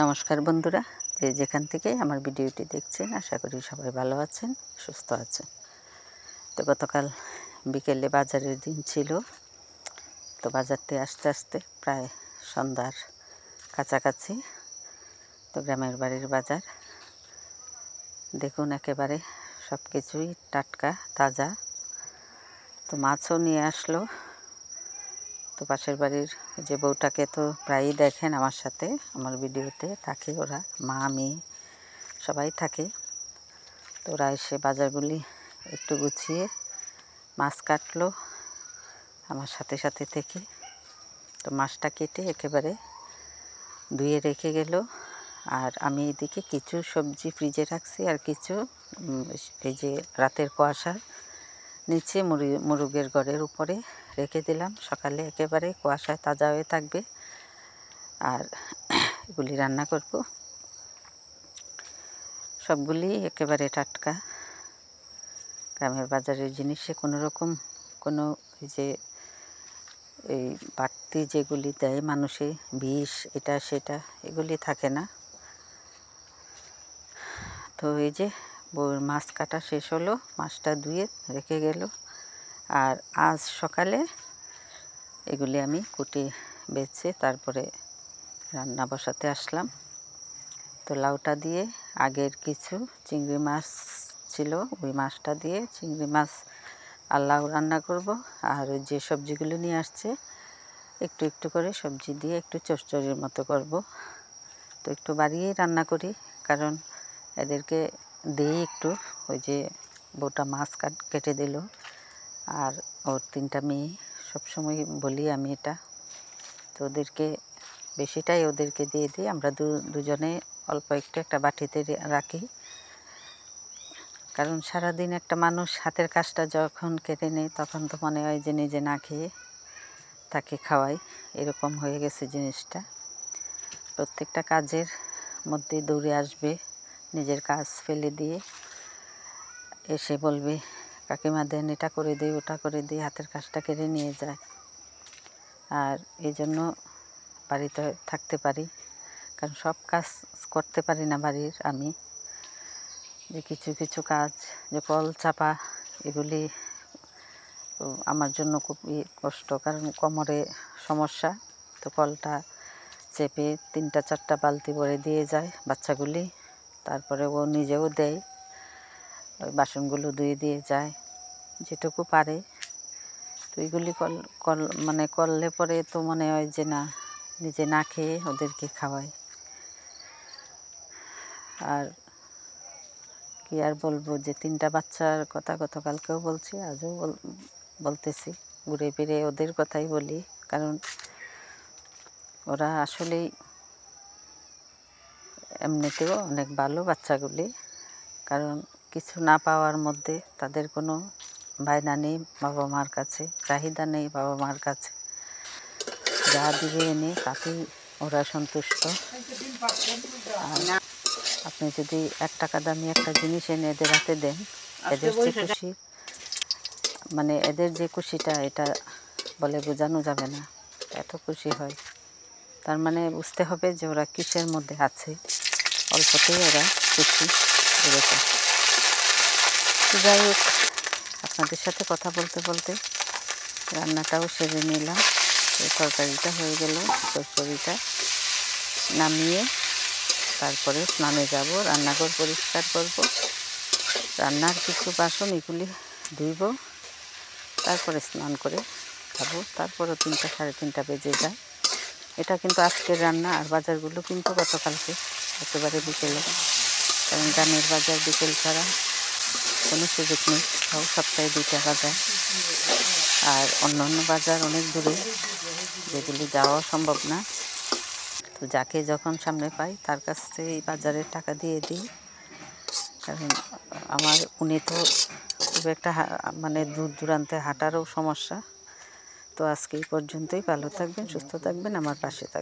নমস্কার বন্ধুরা, যে যেখান থেকে আমার ভিডিওটি দেখছেন আশা করি সবাই ভালো আছেন, সুস্থ আছেন। তো গতকাল বিকেলে বাজারের দিন ছিল, তো বাজারতে আস্তে আস্তে প্রায় সন্ধ্যার কাছাকাছি। তো গ্রামের বাড়ির বাজার দেখুন, একেবারে সব কিছুই টাটকা তাজা। তো মাছও নিয়ে আসলো। তো পাশের বাড়ির যে বউটাকে তো প্রায়ই দেখেন আমার সাথে, আমার ভিডিওতে থাকে, ওরা মা মেয়ে সবাই থাকে। তো ওরা এসে বাজারগুলি একটু গুছিয়ে মাছ কাটলো আমার সাথে সাথে থেকে। তো মাছটা কেটে একেবারে ধুয়ে রেখে গেল। আর আমি এদিকে কিছু সবজি ফ্রিজে রাখছি, আর কিছু এই যে রাতের কুয়াশার নিচে মুরগের ঘরের উপরে রেখে দিলাম। সকালে একেবারে কুয়াশায় তাজা হয়ে থাকবে, আর এগুলি রান্না করব। সবগুলি একেবারে টাটকা গ্রামের বাজারের জিনিসে কোনো রকম কোনো এই বাড়তি যেগুলি দেয় মানুষে বিষ এটা সেটা এগুলি থাকে না। তো এই যে বউয়ের মাছ কাটা শেষ হলো, মাছটা ধুয়ে রেখে গেল। আর আজ সকালে এগুলি আমি কুটে বেছে তারপরে রান্না বসাতে আসলাম। তো লাউটা দিয়ে আগের কিছু চিংড়ি মাছ ছিল, ওই মাছটা দিয়ে চিংড়ি মাছ আর লাউ রান্না করব। আর ওই যে সবজিগুলো নিয়ে আসছে একটু একটু করে সবজি দিয়ে একটু চচ্চড়ির মতো করব। তো একটু বাড়িয়েই রান্না করি, কারণ এদেরকে দিই একটু। ওই যে বউটা মাছ কেটে দিল, আর ওর 3টা মেয়ে, সবসময় বলি আমি এটা। তো ওদেরকে বেশিটাই ওদেরকে দিয়ে দিই। আমরা দুজনে অল্প একটু একটা বাটিতে রাখি, কারণ সারাদিন একটা মানুষ হাতের কাজটা যখন কেটে নেয় তখন তো মনে হয় যে নিজে না খেয়ে তাকে খাওয়াই, এরকম হয়ে গেছে জিনিসটা। প্রত্যেকটা কাজের মধ্যে দৌড়ে আসবে, নিজের কাজ ফেলে দিয়ে এসে বলবে কাকিমা দেন, এটা করে দিই ওটা করে দিই, হাতের কাজটা কেড়ে নিয়ে যায়। আর এই জন্য বাড়িতে থাকতে পারি, কারণ সব কাজ করতে পারি না বাড়ির আমি। যে কিছু কিছু কাজ, যে কল চাপা, এগুলি আমার জন্য খুবই কষ্ট, কারণ কোমরে সমস্যা। তো কলটা চেপে 3-4টা বালতি ভরে দিয়ে যায় বাচ্চাগুলি, তারপরে ও নিজেও দেয়, ওই বাসনগুলো ধুয়ে দিয়ে যায় যেটুকু পারে। তো এইগুলি মানে করলে পরে তো মনে হয় যে না, নিজে না খেয়ে ওদেরকে খাওয়াই। আর কি আর বলবো, যে 3টা বাচ্চার কথা গতকালকেও বলছি, আজও বলতেছি, ঘুরে ফিরে ওদের কথাই বলি। কারণ ওরা আসলেই এমনিতেও অনেক ভালো বাচ্চাগুলি, কারণ কিছু না পাওয়ার মধ্যে তাদের কোনো বায়না নেই বাবা মার কাছে, চাহিদা নেই বাবা মার কাছে। যা দিবে এনে তাতেই ওরা সন্তুষ্ট। আর আপনি যদি 1 টাকা দামি একটা জিনিস এনে এদের হাতে দেন, এদের যে খুশি, মানে এদের যে খুশিটা, এটা বলে বোঝানো যাবে না, এত খুশি হয়। তার মানে বুঝতে হবে যে ওরা কিসের মধ্যে আছে, অল্পতেই ওরা খুশি, এরকম। তো যাই হোক, আপনাদের সাথে কথা বলতে বলতে রান্নাটাও সেরে নিলাম। এই তরকারিটা হয়ে গেল, চচ্চড়িটা নামিয়ে তারপরে স্নানে যাব, রান্নাঘর পরিষ্কার করব, রান্নার কিছু বাসন এগুলি ধুইব, তারপরে স্নান করে খাবো। তারপরও 3টা 3:30 বেজে যায়। এটা কিন্তু আজকের রান্না। আর বাজারগুলো কিন্তু গতকালকে একেবারে বিকেলে, কারণ গ্রামের বাজার বিকেল ছাড়া কোনো সুযোগ নেই, তাও সপ্তাহে 2টা বাজার। আর অন্য অন্য বাজার অনেক দূরে, যেগুলি যাওয়া সম্ভব না। তো যাকে যখন সামনে পাই তার কাছ থেকে এই বাজারের টাকা দিয়ে দিই, কারণ উনি তো খুব একটা মানে দূর দূরান্তে হাঁটারও সমস্যা। তো আজকে এই পর্যন্তই। ভালো থাকবেন, সুস্থ থাকবেন, আমার পাশে থাকবেন।